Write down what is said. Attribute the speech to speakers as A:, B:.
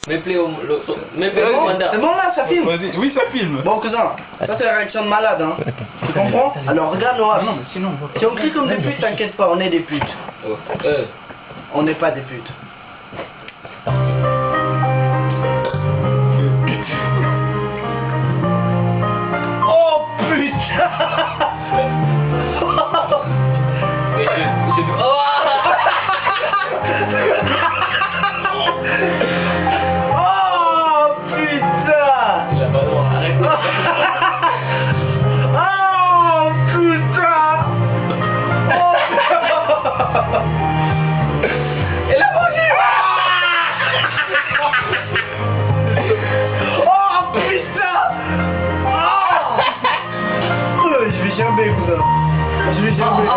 A: C'est bon là, ça filme.
B: Oui, ça filme.
A: Bon cousin, ça c'est la réaction de malade hein. Tu comprends? Alors regarde Noah.
B: Non, mais sinon...
A: Si on crie comme des putes, t'inquiète pas, on est des putes. On n'est pas des putes. Oh putain! Oh putain! Oh putain! Elle a mangé! Oh putain! Oh! Je vais gerber, cousin. Je vais gerber.